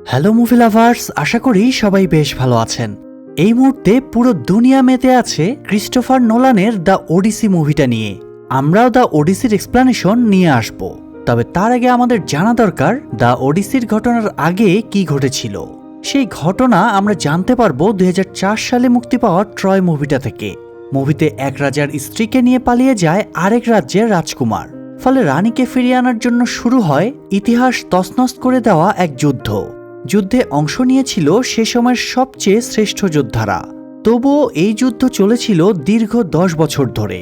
Hello movie lovers, আশা করি সবাই বেশ ভালো আছেন। এই মুহূর্তে পুরো দুনিয়া মেতে আছে ক্রিস্টোফার নোলানের দ্য ওডিসি মুভিটা নিয়ে। আমরাও দ্য ওডিসির এক্সপ্লানেশন নিয়ে আসব, তবে তার আগে আমাদের জানা দরকার দ্য ওডিসির ঘটনার আগে কি ঘটেছিল। সেই ঘটনা আমরা জানতে পারবো 2004 সালে মুক্তি পাওয়া ট্রয় মুভিটা থেকে। মুভিতে এক রাজার স্ত্রীকে নিয়ে পালিয়ে যায় আরেক রাজ্যের রাজকুমার, ফলে রানীকে ফিরিয়ে আনার জন্য শুরু হয় ইতিহাস তছনছ করে দেওয়া এক যুদ্ধে অংশ নিয়েছিল সে সময়ের সবচেয়ে শ্রেষ্ঠ যোদ্ধারা। তবুও এই যুদ্ধ চলেছিল দীর্ঘ 10 বছর ধরে।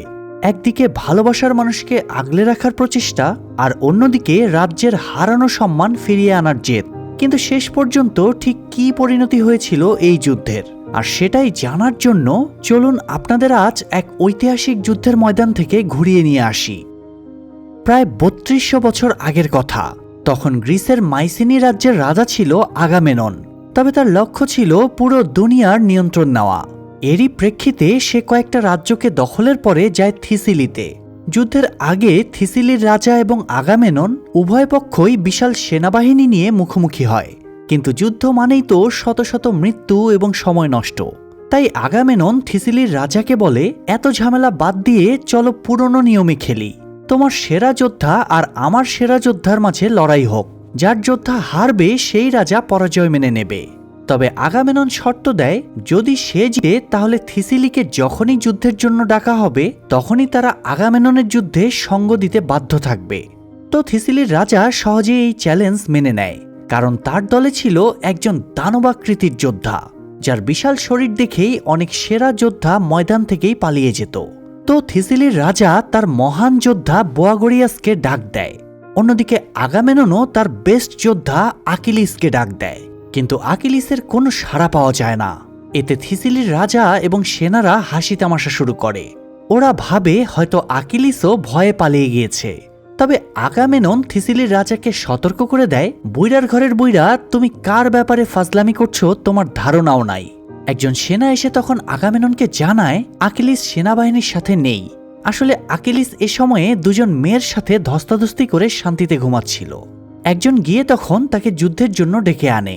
একদিকে ভালোবাসার মানুষকে আগলে রাখার প্রচেষ্টা, আর অন্যদিকে রাজ্যের হারানো সম্মান ফিরিয়ে আনার জেদ। কিন্তু শেষ পর্যন্ত ঠিক কী পরিণতি হয়েছিল এই যুদ্ধের, আর সেটাই জানার জন্য চলুন আপনাদের আজ এক ঐতিহাসিক যুদ্ধের ময়দান থেকে ঘুরিয়ে নিয়ে আসি। প্রায় 3200 বছর আগের কথা। তখন গ্রিসের মাইসিনি রাজ্যের রাজা ছিল আগামেনন, তবে তার লক্ষ্য ছিল পুরো দুনিয়ার নিয়ন্ত্রণ নেওয়া। এরই প্রেক্ষিতে সে কয়েকটা রাজ্যকে দখলের পরে যায় থিসিলিতে। যুদ্ধের আগে থিসিলির রাজা এবং আগামেনন উভয় পক্ষই বিশাল সেনাবাহিনী নিয়ে মুখোমুখি হয়, কিন্তু যুদ্ধ মানেই তো শত শত মৃত্যু এবং সময় নষ্ট। তাই আগামেনন থিসিলির রাজাকে বলে, এত ঝামেলা বাদ দিয়ে চলো পুরনো নিয়মে খেলি। তোমার সেরা যোদ্ধা আর আমার সেরা যোদ্ধার মাঝে লড়াই হোক, যার যোদ্ধা হারবে সেই রাজা পরাজয় মেনে নেবে। তবে আগামেনন শর্ত দেয়, যদি সে জিতে তাহলে থিসিলিকে যখনই যুদ্ধের জন্য ডাকা হবে তখনই তারা আগামেননের যুদ্ধে সঙ্গ দিতে বাধ্য থাকবে। তো থিসিলির রাজা সহজে এই চ্যালেঞ্জ মেনে নেয়, কারণ তার দলে ছিল একজন দানবাকৃতির যোদ্ধা, যার বিশাল শরীর দেখেই অনেক সেরা যোদ্ধা ময়দান থেকেই পালিয়ে যেত। তো থিসিলির রাজা তার মহান যোদ্ধা বোয়াগরিয়াসকে ডাক দেয়। অন্যদিকে আগামেননও তার বেস্ট যোদ্ধা আকিলিসকে ডাক দেয়, কিন্তু আকিলিসের কোনো সাড়া পাওয়া যায় না। এতে থিসিলির রাজা এবং সেনারা হাসি তামাশা শুরু করে। ওরা ভাবে হয়তো আকিলিসও ভয়ে পালিয়ে গিয়েছে। তবে আগামেনন থিসিলির রাজাকে সতর্ক করে দেয়, বুইড়ার ঘরের বুইড়া, তুমি কার ব্যাপারে ফাজলামি করছো তোমার ধারণাও নাই। একজন সেনা এসে তখন আগামেননকে জানায় আকিলিস সেনাবাহিনীর সাথে নেই। আসলে আকিলিস এ সময়ে দুজন মেয়ের সাথে ধস্তাধস্তি করে শান্তিতে ঘুমাচ্ছিল। একজন গিয়ে তখন তাকে যুদ্ধের জন্য ডেকে আনে।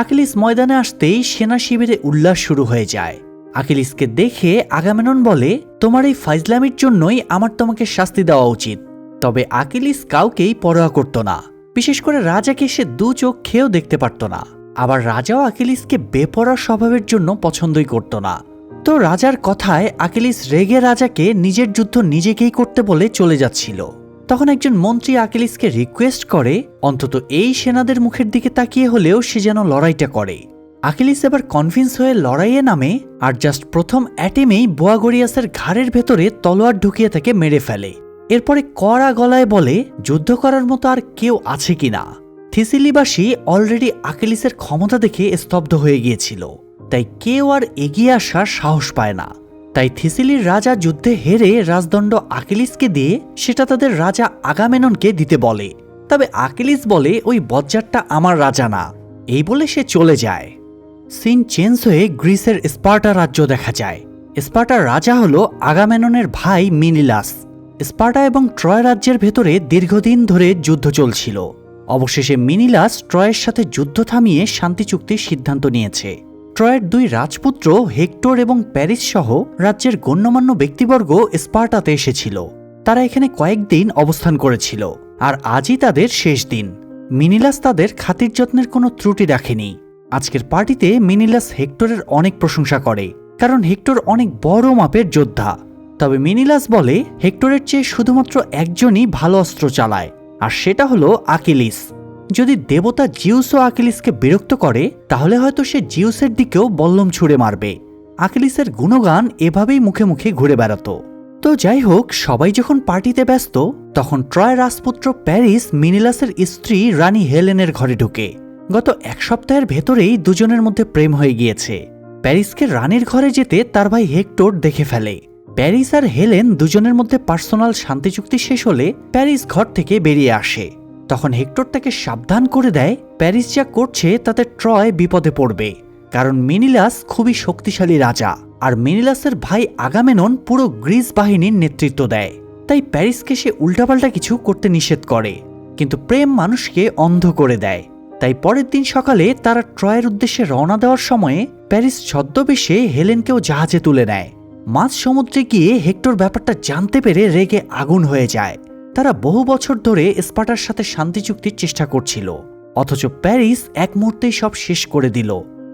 আকিলিস ময়দানে আসতেই সেনা শিবিরে উল্লাস শুরু হয়ে যায়। আকিলিসকে দেখে আগামেনন বলে, তোমার এই ফাইজলামির জন্যই আমার তোমাকে শাস্তি দেওয়া উচিত। তবে আকিলিস কাউকেই পরোয়া করত না, বিশেষ করে রাজাকে সে দু চোখ খেয়েও দেখতে পারত না। আবার রাজাও আকিলিসকে বেপরোয়া স্বভাবের জন্য পছন্দই করত না। তো রাজার কথায় আকিলিস রেগে রাজাকে নিজের যুদ্ধ নিজেকেই করতে বলে চলে যাচ্ছিল। তখন একজন মন্ত্রী আকিলিসকে রিকোয়েস্ট করে অন্তত এই সেনাদের মুখের দিকে তাকিয়ে হলেও সে যেন লড়াইটা করে। আকিলিস এবার কনভিন্স হয়ে লড়াইয়ে নামে, আর জাস্ট প্রথম অ্যাটেমেই বোয়াগরিয়াসের ঘাড়ের ভেতরে তলোয়ার ঢুকিয়ে তাকে মেরে ফেলে। এরপরে কড়া গলায় বলে, যুদ্ধ করার মতো আর কেউ আছে কিনা। থিসিলিবাসী অলরেডি আকিলিসের ক্ষমতা দেখে স্তব্ধ হয়ে গিয়েছিল, তাই কেউ আর এগিয়ে আসার সাহস পায় না। তাই থিসিলির রাজা যুদ্ধে হেরে রাজদণ্ড আকিলিসকে দিয়ে সেটা তাদের রাজা আগামেননকে দিতে বলে। তবে আকিলিস বলে, ওই বজ্জারটা আমার রাজা না, এই বলে সে চলে যায়। সিন চেঞ্জ হয়ে গ্রিসের স্পার্টা রাজ্য দেখা যায়। স্পার্টার রাজা হলো আগামেননের ভাই মিনিলাস। স্পার্টা এবং ট্রয় রাজ্যের ভেতরে দীর্ঘদিন ধরে যুদ্ধ চলছিল। অবশেষে মিনিলাস ট্রয়ের সাথে যুদ্ধ থামিয়ে শান্তি চুক্তির সিদ্ধান্ত নিয়েছে। ট্রয়ের দুই রাজপুত্র হেক্টর এবং প্যারিস সহ রাজ্যের গণ্যমান্য ব্যক্তিবর্গ স্পার্টাতে এসেছিল। তারা এখানে কয়েকদিন অবস্থান করেছিল, আর আজই তাদের শেষ দিন। মিনিলাস তাদের খাতির যত্নের কোনো ত্রুটি রাখেনি। আজকের পার্টিতে মিনিলাস হেক্টরের অনেক প্রশংসা করে, কারণ হেক্টর অনেক বড় মাপের যোদ্ধা। তবে মিনিলাস বলে, হেক্টরের চেয়ে শুধুমাত্র একজনই ভালো অস্ত্র চালায়, আর সেটা হলো আকিলিস। যদি দেবতা জিউসও আকিলিসকে বিরক্ত করে তাহলে হয়তো সে জিউসের দিকেও বল্লম ছুঁড়ে মারবে। আকিলিসের গুণগান এভাবেই মুখে মুখে ঘুরে বেড়াতো। তো যাই হোক, সবাই যখন পার্টিতে ব্যস্ত তখন ট্রয় রাজপুত্র প্যারিস মিনিলাসের স্ত্রী রানী হেলেনের ঘরে ঢুকে। গত এক সপ্তাহের ভেতরেই দুজনের মধ্যে প্রেম হয়ে গিয়েছে। প্যারিসকে রানীর ঘরে যেতে তার ভাই হেক্টর দেখে ফেলে। প্যারিস আর হেলেন দুজনের মধ্যে পার্সোনাল শান্তি চুক্তি শেষ হলে প্যারিস ঘর থেকে বেরিয়ে আসে। তখন হেক্টর তাকে সাবধান করে দেয়, প্যারিস যা করছে তাতে ট্রয় বিপদে পড়বে, কারণ মিনিলাস খুবই শক্তিশালী রাজা, আর মিনিলাসের ভাই আগামেনন পুরো গ্রিস বাহিনীর নেতৃত্ব দেয়। তাই প্যারিসকে সে উল্টাপাল্টা কিছু করতে নিষেধ করে, কিন্তু প্রেম মানুষকে অন্ধ করে দেয়। তাই পরের দিন সকালে তারা ট্রয়ের উদ্দেশ্যে রওনা দেওয়ার সময়ে প্যারিস ছদ্মবেশে হেলেনকেও জাহাজে তুলে নেয়। মাঝ সমুদ্রে গিয়ে হেক্টর ব্যাপারটা জানতে পেরে রেগে আগুন হয়ে যায়। তারা বহু বছর ধরে স্পার্টার সাথে শান্তি চুক্তির চেষ্টা করছিল, অথচ প্যারিস এক মুহূর্তেই সব শেষ করে দিল।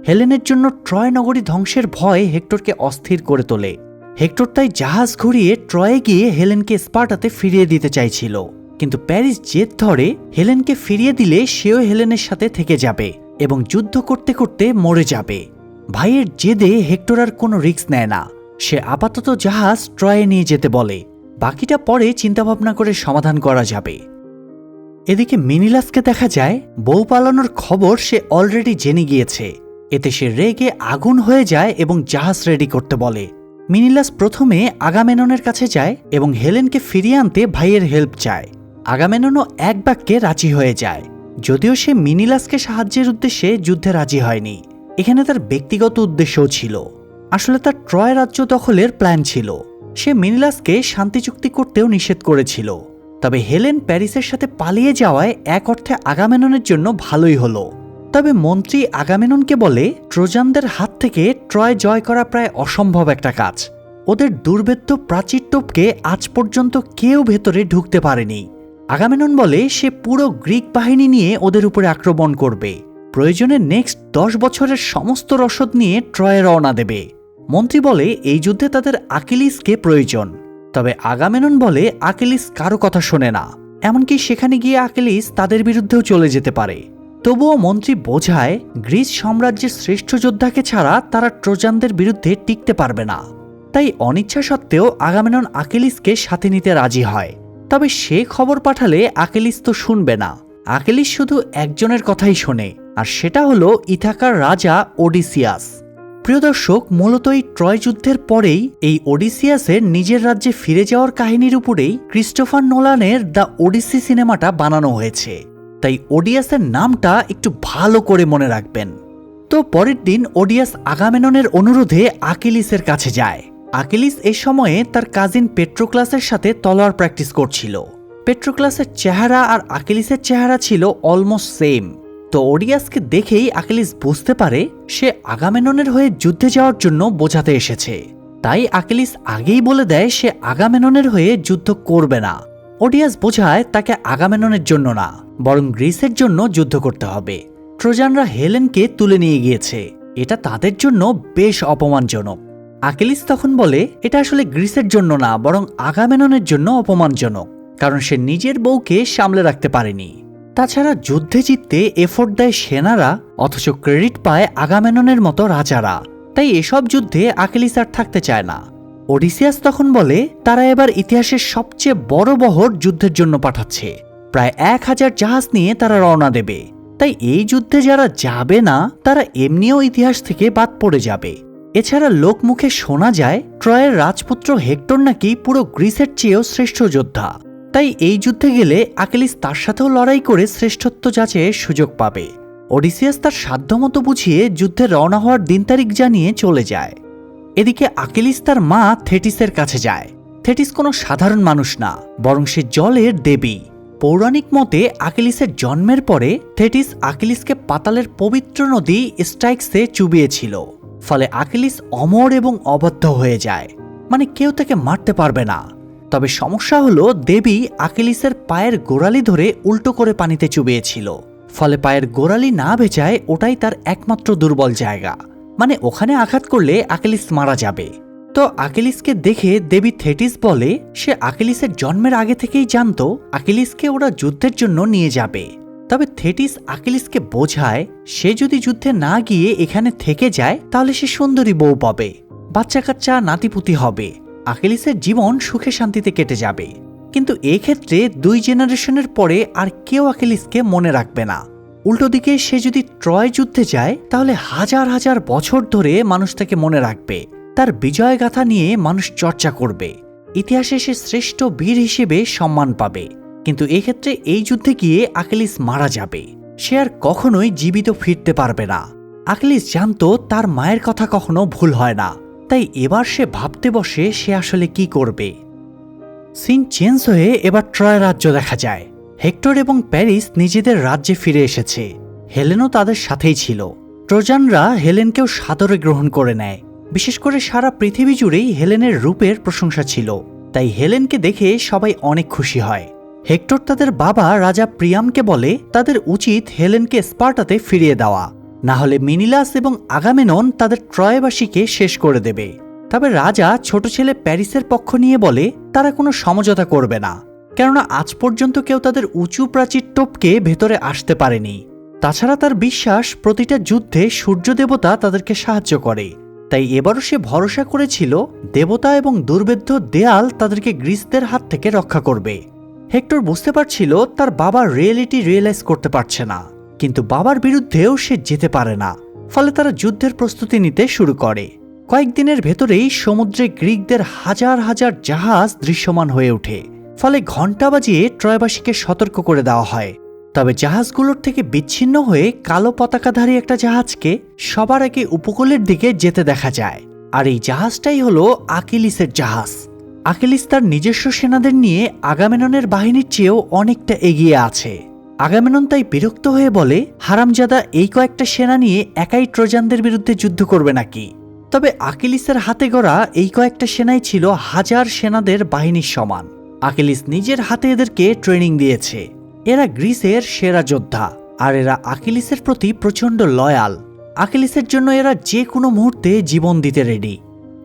হেলেনের জন্য ট্রয় নগরী ধ্বংসের ভয় হেক্টরকে অস্থির করে তোলে। হেক্টর তাই জাহাজ ঘুরিয়ে ট্রয়ে গিয়ে হেলেনকে স্পার্টাতে ফিরিয়ে দিতে চাইছিল, কিন্তু প্যারিস জেদ ধরে হেলেনকে ফিরিয়ে দিলে সেও হেলেনের সাথে থেকে যাবে এবং যুদ্ধ করতে করতে মরে যাবে। ভাইয়ের জেদে হেক্টর আর কোনো রিস্ক নেয় না। সে আপাতত জাহাজ ট্রয়ে নিয়ে যেতে বলে, বাকিটা পরে চিন্তাভাবনা করে সমাধান করা যাবে। এদিকে মিনিলাসকে দেখা যায় বউ পালানোর খবর সে অলরেডি জেনে গিয়েছে। এতে সে রেগে আগুন হয়ে যায় এবং জাহাজ রেডি করতে বলে। মিনিলাস প্রথমে আগামেননের কাছে যায় এবং হেলেনকে ফিরিয়ে আনতে ভাইয়ের হেল্প চায়। আগামেননও এক বাক্যে রাজি হয়ে যায়, যদিও সে মিনিলাসকে সাহায্যের উদ্দেশ্যে যুদ্ধে রাজি হয়নি। এখানে তার ব্যক্তিগত উদ্দেশ্যও ছিল। আসলে তার ট্রয় রাজ্য দখলের প্ল্যান ছিল। সে মিনিলাসকে শান্তি চুক্তি করতেও নিষেধ করেছিল। তবে হেলেন প্যারিসের সাথে পালিয়ে যাওয়ায় এক অর্থে আগামেননের জন্য ভালোই হলো। তবে মন্ত্রী আগামেননকে বলে, ট্রোজানদের হাত থেকে ট্রয় জয় করা প্রায় অসম্ভব একটা কাজ। ওদের দুর্ভেদ্য প্রাচীর টোপকে আজ পর্যন্ত কেউ ভেতরে ঢুকতে পারেনি। আগামেনন বলে সে পুরো গ্রিক বাহিনী নিয়ে ওদের উপরে আক্রমণ করবে। প্রয়োজনে নেক্সট 10 বছরের সমস্ত রসদ নিয়ে ট্রয়ে রওনা দেবে। মন্ত্রী বলে এই যুদ্ধে তাদের আকিলিসকে প্রয়োজন। তবে আগামেনন বলে আকিলিস কারো কথা শোনে না, এমনকি সেখানে গিয়ে আকিলিস তাদের বিরুদ্ধেও চলে যেতে পারে। তবুও মন্ত্রী বোঝায় গ্রিস সাম্রাজ্যের শ্রেষ্ঠ যোদ্ধাকে ছাড়া তারা ট্রোজানদের বিরুদ্ধে টিকতে পারবে না। তাই অনিচ্ছা সত্ত্বেও আগামেনন আকিলিসকে সাথে নিতে রাজি হয়। তবে সে খবর পাঠালে আকিলিস তো শুনবে না। আকিলিস শুধু একজনের কথাই শোনে, আর সেটা হলো ইথাকার রাজা ওডিসিয়াস। প্রিয় দর্শক, মূলত এই ট্রয় যুদ্ধের পরেই এই ওডিসিয়াসের নিজের রাজ্যে ফিরে যাওয়ার কাহিনীর উপরেই ক্রিস্টোফার নোলানের দ্য ওডিসি সিনেমাটা বানানো হয়েছে। তাই ওডিয়াসের নামটা একটু ভালো করে মনে রাখবেন। তো পরের দিন ওডিয়াস আগামেননের অনুরোধে আকিলিসের কাছে যায়। আকিলিস এ সময়ে তার কাজিন পেট্রোক্লাসের সাথে তলোয়ার প্র্যাকটিস করছিল। পেট্রোক্লাসের চেহারা আর আকিলিসের চেহারা ছিল অলমোস্ট সেম। তো ওডিয়াসকে দেখেই আকিলিস বুঝতে পারে সে আগামেননের হয়ে যুদ্ধে যাওয়ার জন্য বোঝাতে এসেছে। তাই আকিলিস আগেই বলে দেয় সে আগামেননের হয়ে যুদ্ধ করবে না। ওডিয়াস বোঝায় তাকে আগামেননের জন্য না, বরং গ্রিসের জন্য যুদ্ধ করতে হবে। ট্রোজানরা হেলেনকে তুলে নিয়ে গিয়েছে, এটা তাদের জন্য বেশ অপমানজনক। আকিলিস তখন বলে এটা আসলে গ্রিসের জন্য না, বরং আগামেননের জন্য অপমানজনক, কারণ সে নিজের বউকে সামলে রাখতে পারেনি। তাছাড়া যুদ্ধে জিততে এফোর্ট দেয় সেনারা, অথচ ক্রেডিট পায় আগামেননের মতো রাজারা। তাই এসব যুদ্ধে আকিলিস আর থাকতে চায় না। ওডিসিয়াস তখন বলে তারা এবার ইতিহাসের সবচেয়ে বড় বহর যুদ্ধের জন্য পাঠাচ্ছে। প্রায় 1000 জাহাজ নিয়ে তারা রওনা দেবে। তাই এই যুদ্ধে যারা যাবে না তারা এমনিও ইতিহাস থেকে বাদ পড়ে যাবে। এছাড়া লোকমুখে শোনা যায় ট্রয়ের রাজপুত্র হেক্টর নাকি পুরো গ্রিসের চেয়েও শ্রেষ্ঠ যোদ্ধা। তাই এই যুদ্ধে গেলে আকিলিস তার সাথেও লড়াই করে শ্রেষ্ঠত্ব যাচাইয়ের সুযোগ পাবে। ওডিসিয়াস তার সাধ্যমতো বুঝিয়ে যুদ্ধে রওনা হওয়ার দিন তারিখ জানিয়ে চলে যায়। এদিকে আকিলিস তার মা থেটিসের কাছে যায়। থেটিস কোনো সাধারণ মানুষ না, বরং সে জলের দেবী। পৌরাণিক মতে আকিলিসের জন্মের পরে থেটিস আকিলিসকে পাতালের পবিত্র নদী স্টাইক্সে চুবিয়েছিল। ফলে আকিলিস অমর এবং অবদ্ধ হয়ে যায়, মানে কেউ তাকে মারতে পারবে না। তবে সমস্যা হলো দেবী আকিলিসের পায়ের গোড়ালি ধরে উল্টো করে পানিতে চুবিয়েছিল। ফলে পায়ের গোড়ালি না ভেজায় ওটাই তার একমাত্র দুর্বল জায়গা, মানে ওখানে আঘাত করলে আকিলিস মারা যাবে। তো আকিলিসকে দেখে দেবী থেটিস বলে সে আকিলিসের জন্মের আগে থেকেই জানতো আকিলিসকে ওরা যুদ্ধের জন্য নিয়ে যাবে। তবে থেটিস আকিলিসকে বোঝায় সে যদি যুদ্ধে না গিয়ে এখানে থেকে যায় তাহলে সে সুন্দরী বউ পাবে, বাচ্চা কাচ্চা নাতিপুতি হবে, আকিলিসের জীবন সুখে শান্তিতে কেটে যাবে। কিন্তু এক্ষেত্রে 2 জেনারেশনের পরে আর কেউ আকিলিসকে মনে রাখবে না। উল্টো দিকে সে যদি ট্রয় যুদ্ধে যায় তাহলে হাজার হাজার বছর ধরে মানুষ তাকে মনে রাখবে, তার বিজয়গাথা নিয়ে মানুষ চর্চা করবে, ইতিহাসে সে শ্রেষ্ঠ বীর হিসেবে সম্মান পাবে। কিন্তু এক্ষেত্রে এই যুদ্ধে গিয়ে আকিলিস মারা যাবে, সে আর কখনোই জীবিত ফিরতে পারবে না। আকিলিস জানতো তার মায়ের কথা কখনো ভুল হয় না, তাই এবার সে ভাবতে বসে সে আসলে কি করবে। সিন চেঞ্জ হয়ে এবার ট্রয় রাজ্য দেখা যায়। হেক্টর এবং প্যারিস নিজেদের রাজ্যে ফিরে এসেছে। হেলেনও তাদের সাথেই ছিল। ট্রোজানরা হেলেনকেও সাদরে গ্রহণ করে নেয়। বিশেষ করে সারা পৃথিবী জুড়েই হেলেনের রূপের প্রশংসা ছিল, তাই হেলেনকে দেখে সবাই অনেক খুশি হয়। হেক্টর তাদের বাবা রাজা প্রিয়ামকে বলে তাদের উচিত হেলেনকে স্পার্টাতে ফিরিয়ে দেওয়া, না হলে মিনিলাস এবং আগামেনন তাদের ট্রয়বাসীকে শেষ করে দেবে। তবে রাজা ছোট ছেলে প্যারিসের পক্ষ নিয়ে বলে তারা কোনো সমঝোতা করবে না, কেননা আজ পর্যন্ত কেউ তাদের উঁচু প্রাচীর টপকে ভেতরে আসতে পারেনি। তাছাড়া তার বিশ্বাস প্রতিটা যুদ্ধে সূর্য দেবতা তাদেরকে সাহায্য করে, তাই এবারও সে ভরসা করেছিল দেবতা এবং দুর্ভেদ্য দেয়াল তাদেরকে গ্রিসদের হাত থেকে রক্ষা করবে। হেক্টর বুঝতে পারছিল তার বাবা রিয়েলিটি রিয়েলাইজ করতে পারছে না, কিন্তু বাবার বিরুদ্ধেও সে যেতে পারে না। ফলে তারা যুদ্ধের প্রস্তুতি নিতে শুরু করে। কয়েকদিনের ভেতরেই সমুদ্রে গ্রিকদের হাজার হাজার জাহাজ দৃশ্যমান হয়ে ওঠে। ফলে ঘণ্টা বাজিয়ে ট্রয়বাসীকে সতর্ক করে দেওয়া হয়। তবে জাহাজগুলোর থেকে বিচ্ছিন্ন হয়ে কালো পতাকাধারী একটা জাহাজকে সবার আগে উপকূলের দিকে যেতে দেখা যায়। আর এই জাহাজটাই হলো আকিলিসের জাহাজ। আকিলিস তার নিজস্ব সেনাদের নিয়ে আগামেননের বাহিনীর চেয়েও অনেকটা এগিয়ে আছে। আগামেনন তাই বিরক্ত হয়ে বলে, হারামজাদা এই কয়েকটা সেনা নিয়ে একাই ট্রোজানদের বিরুদ্ধে যুদ্ধ করবে নাকি? তবে আকিলিসের হাতে গড়া এই কয়েকটা সেনাই ছিল হাজার সেনাদের বাহিনীর সমান। আকিলিস নিজের হাতে এদেরকে ট্রেনিং দিয়েছে। এরা গ্রিসের সেরা যোদ্ধা, আর এরা আকিলিসের প্রতি প্রচণ্ড লয়াল। আকিলিসের জন্য এরা যে কোনো মুহূর্তে জীবন দিতে রেডি।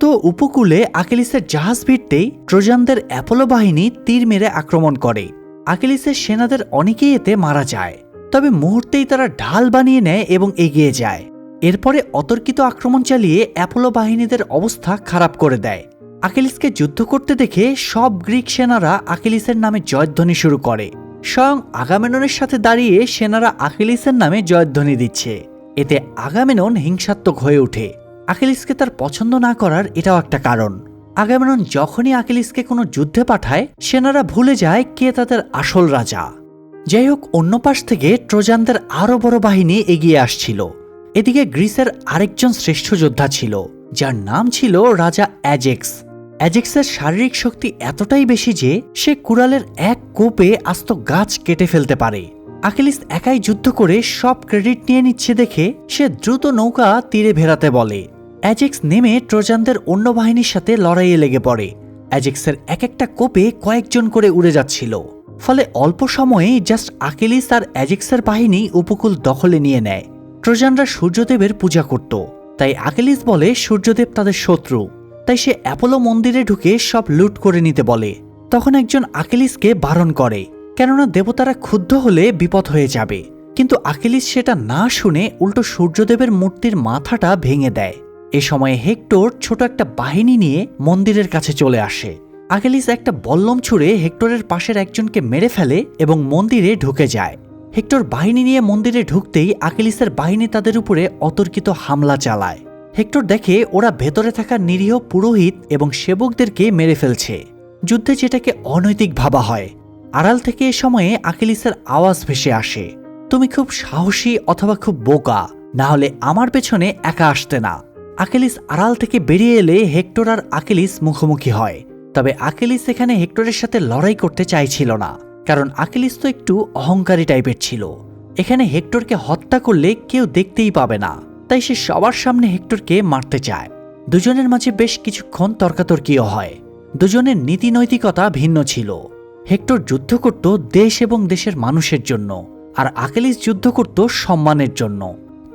তো উপকূলে আকিলিসের জাহাজ ভিড়তেই ট্রোজানদের অ্যাপোলো বাহিনী তীর মেরে আক্রমণ করে। আকিলিসের সেনাদের অনেকেই এতে মারা যায়, তবে মুহূর্তেই তারা ঢাল বানিয়ে নেয় এবং এগিয়ে যায়। এরপরে অতর্কিত আক্রমণ চালিয়ে অ্যাপোলো বাহিনীদের অবস্থা খারাপ করে দেয়। আকিলিসকে যুদ্ধ করতে দেখে সব গ্রিক সেনারা আকিলিসের নামে জয়ধ্বনি শুরু করে। স্বয়ং আগামেননের সাথে দাঁড়িয়ে সেনারা আকিলিসের নামে জয়ধ্বনি দিচ্ছে। এতে আগামেনন হিংসাত্মক হয়ে ওঠে। আকিলিসকে তার পছন্দ না করার এটাও একটা কারণ। আগামেনন যখনই আকিলিসকে কোনো যুদ্ধে পাঠায়, সেনারা ভুলে যায় কে তাদের আসল রাজা। যাই হোক, অন্য পাশ থেকে ট্রোজানদের আরও বড় বাহিনী এগিয়ে আসছিল। এদিকে গ্রিসের আরেকজন শ্রেষ্ঠ যোদ্ধা ছিল, যার নাম ছিল রাজা অ্যাজেক্স। অ্যাজেক্সের শারীরিক শক্তি এতটাই বেশি যে সে কুড়ালের এক কোপে আস্ত গাছ কেটে ফেলতে পারে। আকিলিস একাই যুদ্ধ করে সব ক্রেডিট নিয়ে নিচ্ছে দেখে সে দ্রুত নৌকা তীরে ভেড়াতে বলে। অ্যাজেক্স নেমে ট্রোজানদের অন্য বাহিনীর সাথে লড়াইয়ে লেগে পড়ে। অ্যাজেক্সের এক একটা কোপে কয়েকজন করে উড়ে যাচ্ছিল। ফলে অল্প সময়ে জাস্ট আকিলিস আর অ্যাজেক্সের বাহিনী উপকূল দখলে নিয়ে নেয়। ট্রোজানরা সূর্যদেবের পূজা করত, তাই আকিলিস বলে সূর্যদেব তাদের শত্রু। তাই সে অ্যাপোলো মন্দিরে ঢুকে সব লুট করে নিতে বলে। তখন একজন আকিলিসকে বারণ করে, কেননা দেবতারা ক্ষুব্ধ হলে বিপদ হয়ে যাবে। কিন্তু আকিলিস সেটা না শুনে উল্টো সূর্যদেবের মূর্তির মাথাটা ভেঙে দেয়। এ সময়ে হেক্টর ছোট একটা বাহিনী নিয়ে মন্দিরের কাছে চলে আসে। আকিলিস একটা বল্লম ছুঁড়ে হেক্টরের পাশের একজনকে মেরে ফেলে এবং মন্দিরে ঢুকে যায়। হেক্টর বাহিনী নিয়ে মন্দিরে ঢুকতেই আকিলিসের বাহিনী তাদের উপরে অতর্কিত হামলা চালায়। হেক্টর দেখে ওরা ভেতরে থাকা নিরীহ পুরোহিত এবং সেবকদেরকে মেরে ফেলছে। যুদ্ধে যেটাকে অনৈতিক ভাবা হয়। আড়াল থেকে এ সময়ে আকিলিসের আওয়াজ ভেসে আসে, তুমি খুব সাহসী অথবা খুব বোকা, না হলে আমার পেছনে একা আসতে না। আকিলিস আড়াল থেকে বেরিয়ে এলে হেক্টর আর আকিলিস মুখোমুখি হয়। তবে আকিলিস এখানে হেক্টরের সাথে লড়াই করতে চাইছিল না, কারণ আকিলিস তো একটু অহংকারী টাইপের ছিল। এখানে হেক্টরকে হত্যা করলে কেউ দেখতেই পাবে না, তাই সে সবার সামনে হেক্টরকে মারতে চায়। দুজনের মাঝে বেশ কিছুক্ষণ তর্কাতর্কিও হয়। দুজনের নীতি নৈতিকতা ভিন্ন ছিল। হেক্টর যুদ্ধ করত দেশ এবং দেশের মানুষের জন্য, আর আকিলিস যুদ্ধ করত সম্মানের জন্য।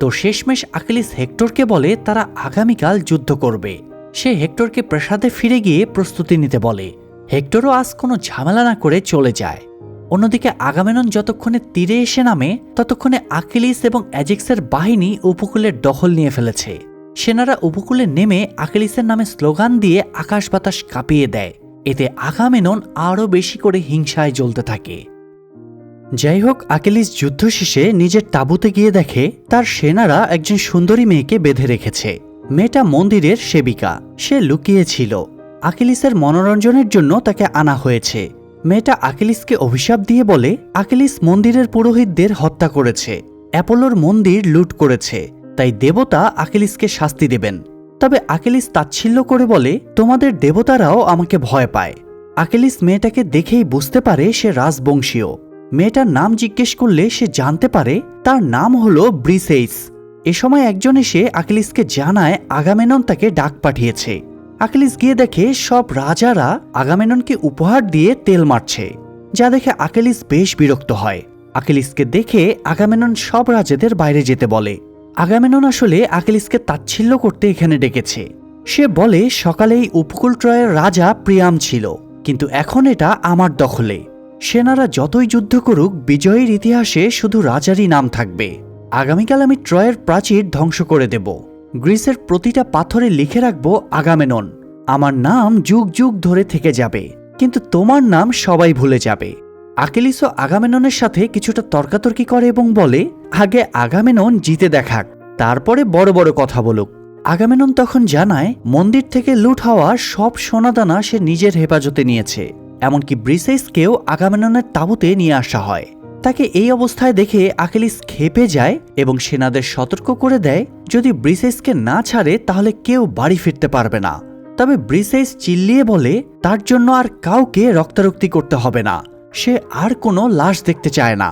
তো শেষমেশ আকিলিস হেক্টরকে বলে তারা আগামীকাল যুদ্ধ করবে। সে হেক্টরকে প্রাসাদে ফিরে গিয়ে প্রস্তুতি নিতে বলে। হেক্টরও আজ কোনো ঝামেলা না করে চলে যায়। অন্যদিকে আগামেনন যতক্ষণে তীরে এসে নামে, ততক্ষণে আকিলিস এবং অ্যাজেক্সের বাহিনী উপকূলের দখল নিয়ে ফেলেছে। সেনারা উপকূলে নেমে আকিলিসের নামে স্লোগান দিয়ে আকাশ বাতাস কাঁপিয়ে দেয়। এতে আগামেনন আরও বেশি করে হিংসায় জ্বলতে থাকে। যাই হোক, আকিলিস যুদ্ধ শেষে নিজের তাঁবুতে গিয়ে দেখে তার সেনারা একজন সুন্দরী মেয়েকে বেঁধে রেখেছে। মেয়েটা মন্দিরের সেবিকা। সে লুকিয়েছিল। আকিলিসের মনোরঞ্জনের জন্য তাকে আনা হয়েছে। মেয়েটা আকিলিসকে অভিশাপ দিয়ে বলে আকিলিস মন্দিরের পুরোহিতদের হত্যা করেছে, অ্যাপোলোর মন্দির লুট করেছে, তাই দেবতা আকিলিসকে শাস্তি দেবেন। তবে আকিলিস তাচ্ছিল্য করে বলে, তোমাদের দেবতারাও আমাকে ভয় পায়। আকিলিস মেয়েটাকে দেখেই বুঝতে পারে সে রাজবংশীয়। মেয়েটার নাম জিজ্ঞেস করলে সে জানতে পারে তার নাম হলো ব্রিসেইস। এ সময় একজন এসে আকিলিসকে জানায় আগামেনন তাকে ডাক পাঠিয়েছে। আকিলিস গিয়ে দেখে সব রাজারা আগামেননকে উপহার দিয়ে তেল মারছে, যা দেখে আকিলিস বেশ বিরক্ত হয়। আকিলিসকে দেখে আগামেনন সব রাজাদের বাইরে যেতে বলে। আগামেনন আসলে আকিলিসকে তাচ্ছিল্য করতে এখানে ডেকেছে। সে বলে সকালে এই উপকূল ট্রয়ের রাজা প্রিয়াম ছিল, কিন্তু এখন এটা আমার দখলে। সেনারা যতই যুদ্ধ করুক, বিজয়ের ইতিহাসে শুধু রাজারই নাম থাকবে। আগামীকাল আমি ট্রয়ের প্রাচীর ধ্বংস করে দেব। গ্রিসের প্রতিটা পাথরে লিখে রাখব আগামেনন। আমার নাম যুগ যুগ ধরে থেকে যাবে, কিন্তু তোমার নাম সবাই ভুলে যাবে। আকিলিসও আগামেননের সাথে কিছুটা তর্কাতর্কি করে এবং বলে আগে আগামেনন জিতে দেখাক, তারপরে বড় বড় কথা বলুক। আগামেনন তখন জানায় মন্দির থেকে লুট হওয়া সব সোনাদানা সে নিজের হেফাজতে নিয়েছে, এমনকি ব্রিসেইসকেও আগামেননের তাঁবুতে নিয়ে আসা হয়। তাকে এই অবস্থায় দেখে আকিলিস ক্ষেপে যায় এবং সেনাদের সতর্ক করে দেয় যদি ব্রিসেইসকে না ছাড়ে তাহলে কেউ বাড়ি ফিরতে পারবে না। তবে ব্রিসেইস চিল্লিয়ে বলে তার জন্য আর কাউকে রক্তারক্তি করতে হবে না, সে আর কোনো লাশ দেখতে চায় না।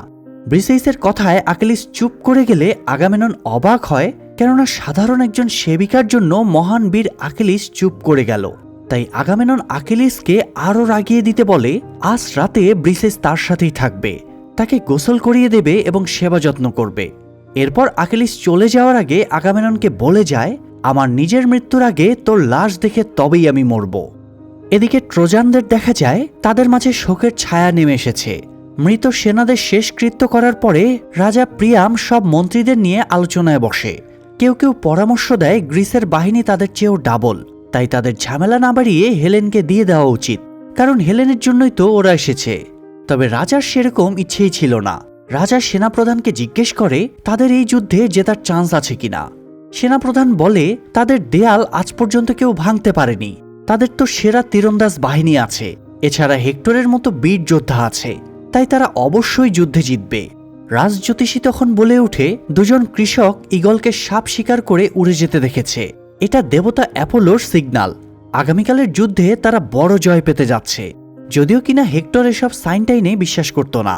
ব্রিসেইসের কথায় আকিলিস চুপ করে গেলে আগামেনন অবাক হয়, কেননা সাধারণ একজন সেবিকার জন্য মহান বীর আকিলিস চুপ করে গেল। তাই আগামেনন আকিলিসকে আরও রাগিয়ে দিতে বলে আজ রাতে ব্রিসেইস তার সাথেই থাকবে, তাকে গোসল করিয়ে দেবে এবং সেবা যত্ন করবে। এরপর আকিলিস চলে যাওয়ার আগে আগামেননকে বলে যায় আমার নিজের মৃত্যুর আগে তোর লাশ দেখে তবেই আমি মরব। এদিকে ট্রোজানদের দেখা যায় তাদের মাঝে শোকের ছায়া নেমে এসেছে। মৃত সেনাদের শেষকৃত্য করার পরে রাজা প্রিয়াম সব মন্ত্রীদের নিয়ে আলোচনায় বসে। কেউ কেউ পরামর্শ দেয় গ্রিসের বাহিনী তাদের চেয়েও ডাবল, তাই তাদের ঝামেলা না বাড়িয়ে হেলেনকে দিয়ে দেওয়া উচিত, কারণ হেলেনের জন্যই তো ওরা এসেছে। তবে রাজার সেরকম ইচ্ছেই ছিল না। রাজা সেনাপ্রধানকে জিজ্ঞেস করে তাদের এই যুদ্ধে জেতার চান্স আছে কিনা। সেনাপ্রধান বলে তাদের দেয়াল আজ পর্যন্ত কেউ ভাঙতে পারেনি, তাদের তো সেরা তীরন্দাজ বাহিনী আছে, এছাড়া হেক্টরের মতো বীর যোদ্ধা আছে, তাই তারা অবশ্যই যুদ্ধে জিতবে। রাজজ্যোতিষী তখন বলে ওঠে দুজন কৃষক ঈগলকে সাপ শিকার করে উড়ে যেতে দেখেছে, এটা দেবতা অ্যাপোলোর সিগন্যাল। আগামীকালের যুদ্ধে তারা বড় জয় পেতে যাচ্ছে, যদিও কিনা হেক্টর এসব সাইনটাইনে বিশ্বাস করত না।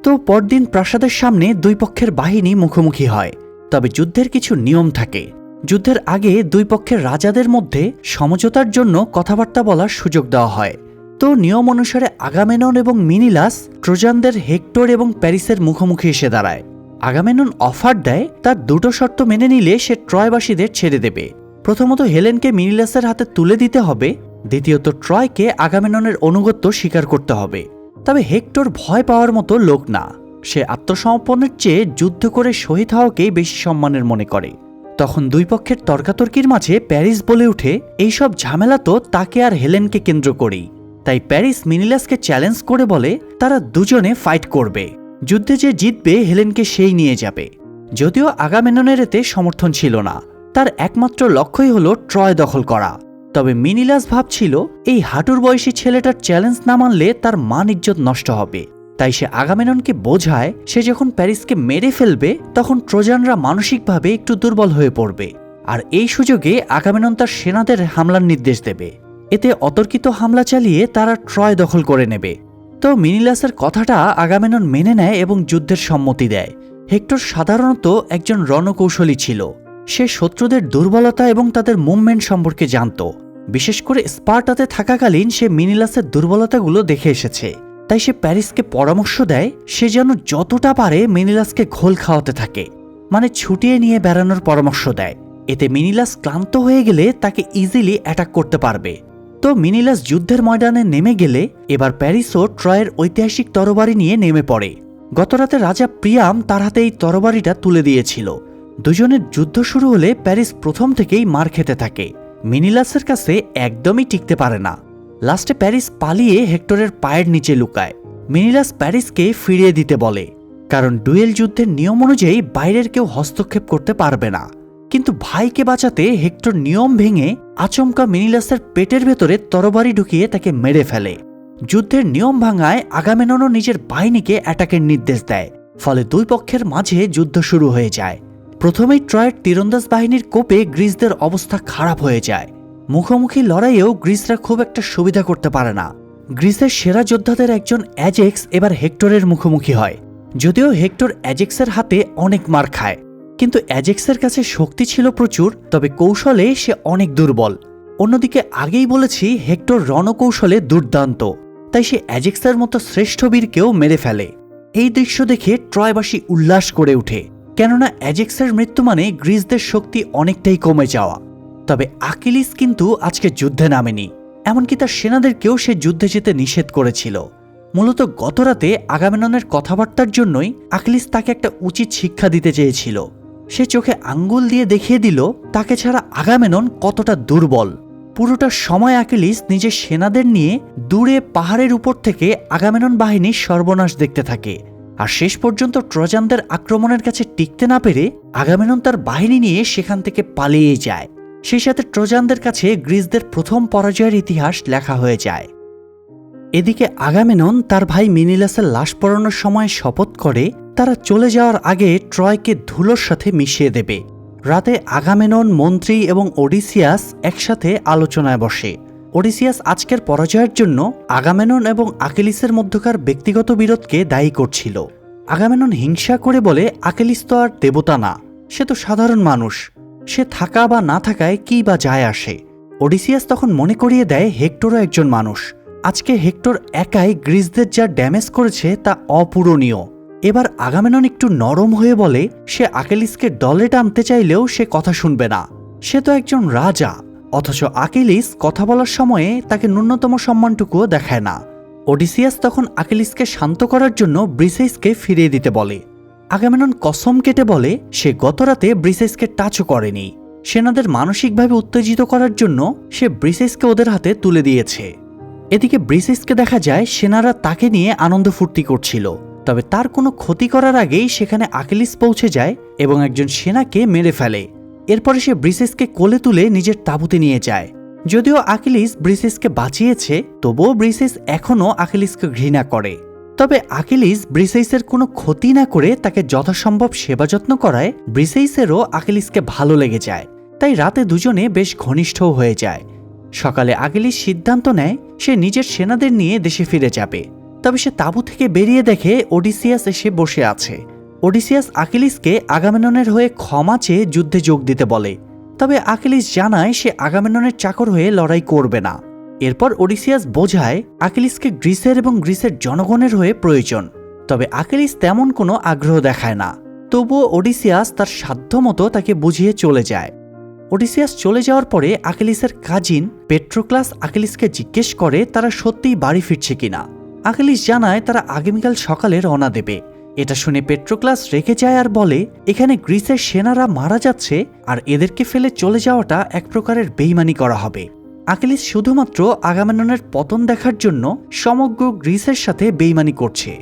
তো পরদিন প্রাসাদের সামনে দুই পক্ষের বাহিনী মুখোমুখি হয়। তবে যুদ্ধের কিছু নিয়ম থাকে। যুদ্ধের আগে দুই পক্ষের রাজাদের মধ্যে সমঝোতার জন্য কথাবার্তা বলার সুযোগ দেওয়া হয়। তো নিয়ম অনুসারে আগামেনন এবং মিনিলাস ট্রোজানদের হেক্টর এবং প্যারিসের মুখোমুখি এসে দাঁড়ায়। আগামেনন অফার দেয় তার দুটো শর্ত মেনে নিলে সে ট্রয়বাসীদের ছেড়ে দেবে। প্রথমত হেলেনকে মিনিলাসের হাতে তুলে দিতে হবে, দ্বিতীয়ত ট্রয়কে আগামেননের অনুগত্য স্বীকার করতে হবে। তবে হেক্টর ভয় পাওয়ার মতো লোক না, সে আত্মসমর্পণের চেয়ে যুদ্ধ করে শহীদ হওয়াকেই বেশি সম্মানের মনে করে। তখন দুই পক্ষের তর্কাতর্কির মাঝে প্যারিস বলে উঠে এইসব ঝামেলা তো তাকে আর হেলেনকে কেন্দ্র করেই। তাই প্যারিস মিনিলাসকে চ্যালেঞ্জ করে বলে তারা দুজনে ফাইট করবে, যুদ্ধে যে জিতবে হেলেনকে সেই নিয়ে যাবে। যদিও আগামেননের এতে সমর্থন ছিল না, তার একমাত্র লক্ষ্যই হলো ট্রয় দখল করা। তবে মিনিলাস ভাবছিল এই হাঁটুর বয়সী ছেলেটার চ্যালেঞ্জ না মানলে তার মান ইজ্জত নষ্ট হবে। তাই সে আগামেননকে বোঝায় সে যখন প্যারিসকে মেরে ফেলবে তখন ট্রোজানরা মানসিকভাবে একটু দুর্বল হয়ে পড়বে, আর এই সুযোগে আগামেনন তার সেনাদের হামলার নির্দেশ দেবে। এতে অতর্কিত হামলা চালিয়ে তারা ট্রয় দখল করে নেবে। তো মিনিলাসের কথাটা আগামেনন মেনে নেয় এবং যুদ্ধের সম্মতি দেয়। হেক্টর সাধারণত একজন রণকৌশলী ছিল, সে শত্রুদের দুর্বলতা এবং তাদের মুভমেন্ট সম্পর্কে জানত। বিশেষ করে স্পার্টাতে থাকাকালীন সে মিনিলাসের দুর্বলতাগুলো দেখে এসেছে। তাই সে প্যারিসকে পরামর্শ দেয় সে যেন যতটা পারে মিনিলাসকে ঘোল খাওয়াতে থাকে, মানে ছুটিয়ে নিয়ে বেড়ানোর পরামর্শ দেয়। এতে মিনিলাস ক্লান্ত হয়ে গেলে তাকে ইজিলি অ্যাটাক করতে পারবে। তো মিনিলাস যুদ্ধের ময়দানে নেমে গেলে এবার প্যারিসও ট্রয়ের ঐতিহাসিক তরবারি নিয়ে নেমে পড়ে। গতরাতে রাজা প্রিয়াম তার হাতে এই তরবারিটা তুলে দিয়েছিল। দুজনের যুদ্ধ শুরু হলে প্যারিস প্রথম থেকেই মার খেতে থাকে, মিনিলাসের কাছে একদমই টিকতে পারে না। লাস্টে প্যারিস পালিয়ে হেক্টরের পায়ের নিচে লুকায়। মিনিলাস প্যারিসকে ফিরিয়ে দিতে বলে, কারণ ডুয়েল যুদ্ধের নিয়ম অনুযায়ী বাইরের কেউ হস্তক্ষেপ করতে পারবে না। কিন্তু ভাইকে বাঁচাতে হেক্টর নিয়ম ভেঙে আচমকা মিনিলাসের পেটের ভেতরে তরবারি ঢুকিয়ে তাকে মেরে ফেলে। যুদ্ধের নিয়ম ভাঙায় আগামেননও নিজের বাহিনীকে অ্যাটাকের নির্দেশ দেয়, ফলে দুই পক্ষের মাঝে যুদ্ধ শুরু হয়ে যায়। প্রথমেই ট্রয়ের তীরন্দাজ বাহিনীর কোপে গ্রিসদের অবস্থা খারাপ হয়ে যায়। মুখোমুখি লড়াইয়েও গ্রিসরা খুব একটা সুবিধা করতে পারে না, গ্রিসের সেরা যোদ্ধাদের একজন অ্যাজেক্স এবার হেক্টরের মুখোমুখি হয়। যদিও হেক্টর অ্যাজেক্সের হাতে অনেক মার খায়, কিন্তু অ্যাজেক্সের কাছে শক্তি ছিল প্রচুর, তবে কৌশলে সে অনেক দুর্বল। অন্যদিকে আগেই বলেছি হেক্টর রণকৌশলে দুর্দান্ত, তাই সে অ্যাজেক্সের মতো শ্রেষ্ঠ বীরকেও মেরে ফেলে। এই দৃশ্য দেখে ট্রয়বাসী উল্লাস করে ওঠে, কেননা অ্যাজেক্সের মৃত্যু মানে গ্রিসদের শক্তি অনেকটাই কমে যাওয়া। তবে আকিলিস কিন্তু আজকে যুদ্ধে নামেনি, এমনকি তার সেনাদেরকেও সে যুদ্ধে যেতে নিষেধ করেছিল। মূলত গতরাতে আগামেননের কথাবার্তার জন্যই আকিলিস তাকে একটা উচিত শিক্ষা দিতে চেয়েছিল। সে চোখে আঙ্গুল দিয়ে দেখিয়ে দিল তাকে ছাড়া আগামেনন কতটা দুর্বল। পুরোটা সময় আকিলিস নিজের সেনাদের নিয়ে দূরে পাহাড়ের উপর থেকে আগামেনন বাহিনীর সর্বনাশ দেখতে থাকে, আর শেষ পর্যন্ত ট্রোজানদের আক্রমণের কাছে টিকতে না পেরে আগামেনন তার বাহিনী নিয়ে সেখান থেকে পালিয়ে যায়। সেই সাথে ট্রোজানদের কাছে গ্রিসদের প্রথম পরাজয়ের ইতিহাস লেখা হয়ে যায়। এদিকে আগামেনন তার ভাই মেনিলাসের লাশ পোড়ানোর সময় শপথ করে তারা চলে যাওয়ার আগে ট্রয়কে ধুলোর সাথে মিশিয়ে দেবে। রাতে আগামেনন, মন্ত্রী এবং ওডিসিয়াস একসাথে আলোচনায় বসে। ওডিসিয়াস আজকের পরাজয়ের জন্য আগামেনন এবং আকিলিসের মধ্যকার ব্যক্তিগত বিরোধকে দায়ী করছিল। আগামেনন হিংসা করে বলে, আকিলিস তো আর দেবতা না, সে তো সাধারণ মানুষ, সে থাকা বা না থাকায় কি বা যায় আসে। ওডিসিয়াস তখন মনে করিয়ে দেয় হেক্টরও একজন মানুষ। আজকে হেক্টর একাই গ্রিসদের যা ড্যামেজ করেছে তা অপূরণীয়। এবার আগামেনন একটু নরম হয়ে বলে সে আকিলিসকে দলে টানতে চাইলেও সে কথা শুনবে না, সে তো একজন রাজা। অথচ আকিলিস কথা বলার সময়ে তাকে ন্যূনতম সম্মানটুকুও দেখায় না। ওডিসিয়াস তখন আকিলিসকে শান্ত করার জন্য ব্রিসেইসকে ফিরিয়ে দিতে বলে। আগামেনন কসম কেটে বলে সে গতরাতে ব্রিসেইসকে টাচও করেনি। সেনাদের মানসিকভাবে উত্তেজিত করার জন্য সে ব্রিসেইসকে ওদের হাতে তুলে দিয়েছে। এদিকে ব্রিসেইসকে দেখা যায় সেনারা তাকে নিয়ে আনন্দ ফুর্তি করছিল, তবে তার কোনো ক্ষতি করার আগেই সেখানে আকিলিস পৌঁছে যায় এবং একজন সেনাকে মেরে ফেলে। এরপরে সে ব্রিসেইসকে কোলে তুলে নিজের তাঁবুতে নিয়ে যায়। যদিও আকিলিস ব্রিসেইসকে বাঁচিয়েছে, তবুও ব্রিসেইস এখনও আকিলিসকে ঘৃণা করে। তবে আকিলিস ব্রিসেইসের কোনো ক্ষতি না করে তাকে যথাসম্ভব সেবা যত্ন করায় ব্রিসেইসেরও আকিলিসকে ভালো লেগে যায়। তাই রাতে দুজনে বেশ ঘনিষ্ঠও হয়ে যায়। সকালে আকিলিস সিদ্ধান্ত নেয় সে নিজের সেনাদের নিয়ে দেশে ফিরে যাবে। তবে সে তাঁবু থেকে বেরিয়ে দেখে ওডিসিয়াস এসে বসে আছে। ওডিসিয়াস আকিলিসকে আগামেননের হয়ে ক্ষমা চেয়ে যুদ্ধে যোগ দিতে বলে, তবে আকিলিস জানায় সে আগামেননের চাকর হয়ে লড়াই করবে না। এরপর ওডিসিয়াস বোঝায় আকিলিসকে গ্রিসের এবং গ্রিসের জনগণের হয়ে প্রয়োজন, তবে আকিলিস তেমন কোনো আগ্রহ দেখায় না। তবুও ওডিসিয়াস তার সাধ্যমতো তাকে বুঝিয়ে চলে যায়। ওডিসিয়াস চলে যাওয়ার পরে আকিলিসের কাজিন পেট্রোক্লাস আকিলিসকে জিজ্ঞেস করে তারা সত্যিই বাড়ি ফিরছে কিনা। আকিলিস জানায় তারা আগামীকাল সকালে রওনা দেবে। এটা শুনে পেট্রোক্লাস রেগে যায় আর বলে এখানে গ্রিসের সেনারা মারা যাচ্ছে, আর এদেরকে ফেলে চলে যাওয়াটা এক প্রকারের বেইমানি করা হবে। আকিলিস শুধুমাত্র আগামেননের পতন দেখার জন্য সমগ্র গ্রিসের সাথে বেইমানি করছে।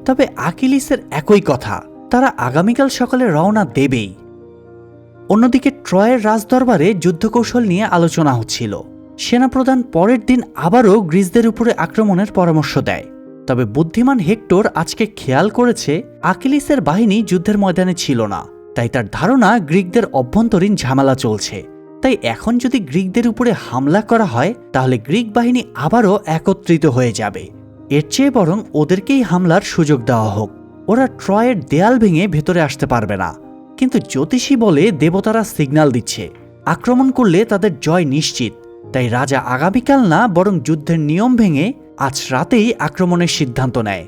তবে আকিলিসের একই কথা, তারা আগামীকাল সকালে রওনা দেবেই। অন্যদিকে ট্রয়ের রাজদরবারে যুদ্ধকৌশল নিয়ে আলোচনা হচ্ছিল। সেনাপ্রধান পরের দিন আবারও গ্রিসদের উপরে আক্রমণের পরামর্শ দেয়। তবে বুদ্ধিমান হেক্টর আজকে খেয়াল করেছে আকিলিসের বাহিনী যুদ্ধের ময়দানে ছিল না, তাই তার ধারণা গ্রিকদের অভ্যন্তরীণ ঝামেলা চলছে। তাই এখন যদি গ্রিকদের উপরে হামলা করা হয় তাহলে গ্রিক বাহিনী আবারও একত্রিত হয়ে যাবে। এর চেয়ে বরং ওদেরকেই হামলার সুযোগ দেওয়া হোক, ওরা ট্রয়ের দেয়াল ভেঙে ভেতরে আসতে পারবে না। কিন্তু জ্যোতিষী বলে দেবতারা সিগন্যাল দিচ্ছে আক্রমণ করলে তাদের জয় নিশ্চিত। তাই রাজা আগামীকাল না বরং যুদ্ধের নিয়ম ভেঙে আজ রাতেই আক্রমণের সিদ্ধান্ত নেয়।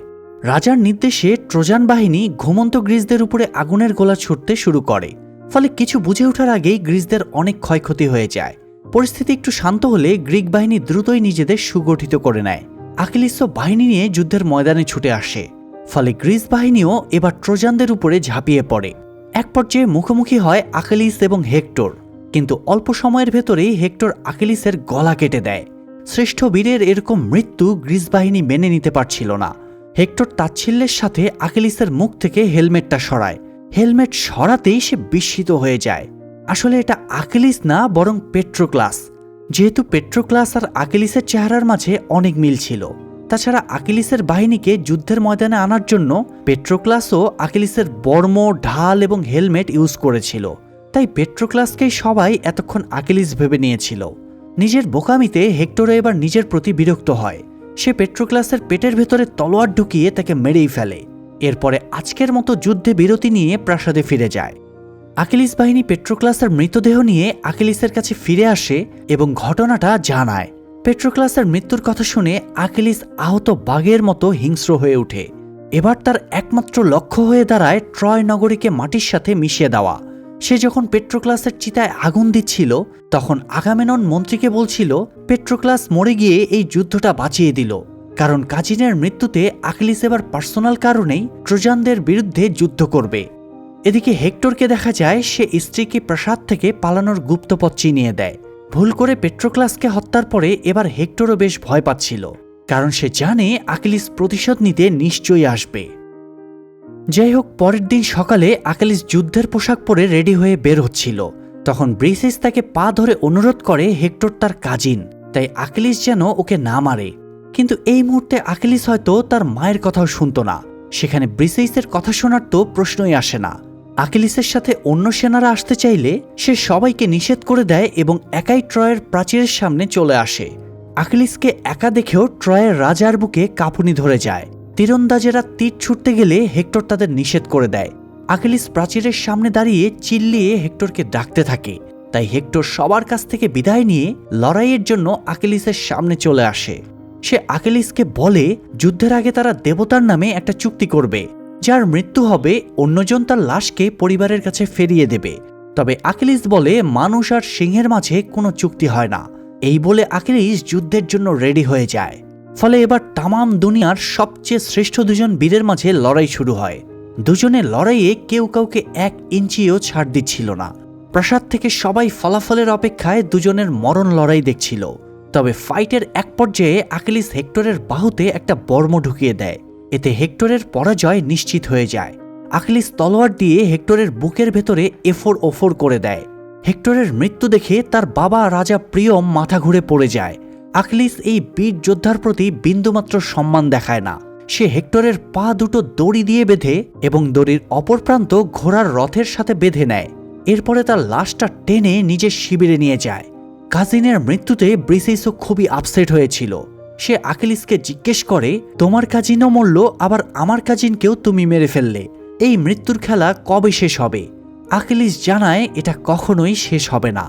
রাজার নির্দেশে ট্রোজান বাহিনী ঘুমন্ত গ্রিসদের উপরে আগুনের গোলা ছুটতে শুরু করে। ফলে কিছু বুঝে ওঠার আগেই গ্রিসদের অনেক ক্ষয়ক্ষতি হয়ে যায়। পরিস্থিতি একটু শান্ত হলে গ্রিক বাহিনী দ্রুতই নিজেদের সুগঠিত করে নেয়। আকিলিসও বাহিনী নিয়ে যুদ্ধের ময়দানে ছুটে আসে। ফলে গ্রিস বাহিনীও এবার ট্রোজানদের উপরে ঝাঁপিয়ে পড়ে। এক পর্যায়ে মুখোমুখি হয় আকিলিস এবং হেক্টর, কিন্তু অল্প সময়ের ভেতরেই হেক্টর আকিলিসের গলা কেটে দেয়। শ্রেষ্ঠ বীরের এরকম মৃত্যু গ্রিস বাহিনী মেনে নিতে পারছিল না। হেক্টর তাচ্ছিল্যের সাথে আকিলিসের মুখ থেকে হেলমেটটা সরায়। হেলমেট সরাতেই সে বিস্মিত হয়ে যায়। আসলে এটা আকিলিস না বরং পেট্রোক্লাস। যেহেতু পেট্রোক্লাস আর আকিলিসের চেহারার মাঝে অনেক মিল ছিল, তাছাড়া আকিলিসের বাহিনীকে যুদ্ধের ময়দানে আনার জন্য পেট্রোক্লাসও আকিলিসের বর্ম, ঢাল এবং হেলমেট ইউজ করেছিল। তাই পেট্রোক্লাসকেই সবাই এতক্ষণ আকিলিস ভেবে নিয়েছিল। নিজের বোকামিতে হেক্টর এবার নিজের প্রতি বিরক্ত হয়। সে পেট্রোক্লাসের পেটের ভেতরে তলোয়ার ঢুকিয়ে তাকে মেরেই ফেলে। এরপরে আজকের মতো যুদ্ধে বিরতি নিয়ে প্রাসাদে ফিরে যায়। আকিলিস বাহিনী পেট্রোক্লাসের মৃতদেহ নিয়ে আকিলিসের কাছে ফিরে আসে এবং ঘটনাটা জানায়। পেট্রোক্লাসের মৃত্যুর কথা শুনে আকিলিস আহত বাঘের মতো হিংস্র হয়ে ওঠে। এবার তার একমাত্র লক্ষ্য হয়ে দাঁড়ায় ট্রয় নগরীকে মাটির সাথে মিশিয়ে দেওয়া। সে যখন পেট্রোক্লাসের চিতায় আগুন দিচ্ছিল তখন আগামেনন মন্ত্রীকে বলছিল পেট্রোক্লাস মরে গিয়ে এই যুদ্ধটা বাঁচিয়ে দিল, কারণ কাজিনের মৃত্যুতে আকিলিস এবার পার্সোনাল কারণেই ট্রোজানদের বিরুদ্ধে যুদ্ধ করবে। এদিকে হেক্টরকে দেখা যায় সে স্ত্রীকে প্রাসাদ থেকে পালানোর গুপ্তপথ চিনিয়ে দেয়। ভুল করে পেট্রোক্লাসকে হত্যার পরে এবার হেক্টরও বেশ ভয় পাচ্ছিল, কারণ সে জানে আকিলিস প্রতিশোধ নিতে নিশ্চয়ই আসবে। যাই হোক, পরের দিন সকালে আকিলিস যুদ্ধের পোশাক পরে রেডি হয়ে বের হচ্ছিল। তখন ব্রিসেস তাকে পা ধরে অনুরোধ করে হেক্টর তার কাজিন, তাই আকিলিস যেন ওকে না মারে। কিন্তু এই মুহূর্তে আকিলিস হয়তো তার মায়ের কথাও শুনত না। সেখানে ব্রিসেসের কথা শোনার তো প্রশ্নই আসে না। আকিলিসের সাথে অন্য সেনারা আসতে চাইলে সে সবাইকে নিষেধ করে দেয় এবং একাই ট্রয়ের প্রাচীরের সামনে চলে আসে। আকিলিসকে একা দেখেও ট্রয়ের রাজার বুকে কাঁপুনি ধরে যায়। তীরন্দাজেরা তীর ছুটতে গেলে হেক্টর তাদের নিষেধ করে দেয়। আকিলিস প্রাচীরের সামনে দাঁড়িয়ে চিল্লিয়ে হেক্টরকে ডাকতে থাকে, তাই হেক্টর সবার কাছ থেকে বিদায় নিয়ে লড়াইয়ের জন্য আকিলিসের সামনে চলে আসে। সে আকিলিসকে বলে যুদ্ধের আগে তারা দেবতার নামে একটা চুক্তি করবে, যার মৃত্যু হবে অন্যজন তার লাশকে পরিবারের কাছে ফিরিয়ে দেবে। তবে আকিলিস বলে মানুষ আর সিংহের মাঝে কোনো চুক্তি হয় না। এই বলে আকিলিস যুদ্ধের জন্য রেডি হয়ে যায়। ফলে এবার তামাম দুনিয়ার সবচেয়ে শ্রেষ্ঠ দুজন বীরের মাঝে লড়াই শুরু হয়। দুজনের লড়াইয়ে কেউ কাউকে 1 ইঞ্চিও ছাড় দিচ্ছিল না। প্রাসাদ থেকে সবাই ফলাফলের অপেক্ষায় দুজনের মরণ লড়াই দেখছিল। তবে ফাইটের এক পর্যায়ে আকিলিস হেক্টরের বাহুতে একটা বর্ম ঢুকিয়ে দেয়। এতে হেক্টরের পরাজয় নিশ্চিত হয়ে যায়। আকিলিস তলোয়ার দিয়ে হেক্টরের বুকের ভেতরে এফোর ওফোর করে দেয়। হেক্টরের মৃত্যু দেখে তার বাবা রাজা প্রিয়ম মাথা ঘুরে পড়ে যায়। আকিলিস এই বীর যোদ্ধার প্রতি বিন্দুমাত্র সম্মান দেখায় না। সে হেক্টরের পা দুটো দড়ি দিয়ে বেঁধে এবং দড়ির অপর প্রান্ত ঘোড়ার রথের সাথে বেঁধে নেয়। এরপরে তার লাশটা টেনে নিজের শিবিরে নিয়ে যায়। কাজিনের মৃত্যুতে ব্রিসেসও খুবই আপসেট হয়েছিল। সে আকিলিসকে জিজ্ঞেস করে, তোমার কাজিনও মরল, আবার আমার কাজিনকেও তুমি মেরে ফেললে, এই মৃত্যুর খেলা কবে শেষ হবে? আকিলিস জানায় এটা কখনোই শেষ হবে না।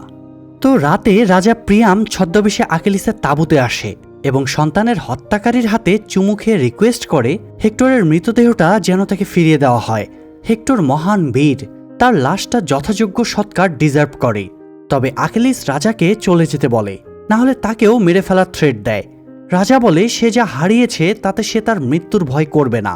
তো রাতে রাজা প্রিয়াম ছদ্মবেশে আকিলিসের তাঁবুতে আসে এবং সন্তানের হত্যাকারীর হাতে চুমু খেয়ে রিকোয়েস্ট করে হেক্টরের মৃতদেহটা যেন তাকে ফিরিয়ে দেওয়া হয়। হেক্টর মহান বীর, তার লাশটা যথাযোগ্য সৎকার ডিজার্ভ করে। তবে আকিলিস রাজাকে চলে যেতে বলে, না হলে তাকেও মেরে ফেলার থ্রেট দেয়। রাজা বলে সে যা হারিয়েছে তাতে সে তার মৃত্যুর ভয় করবে না।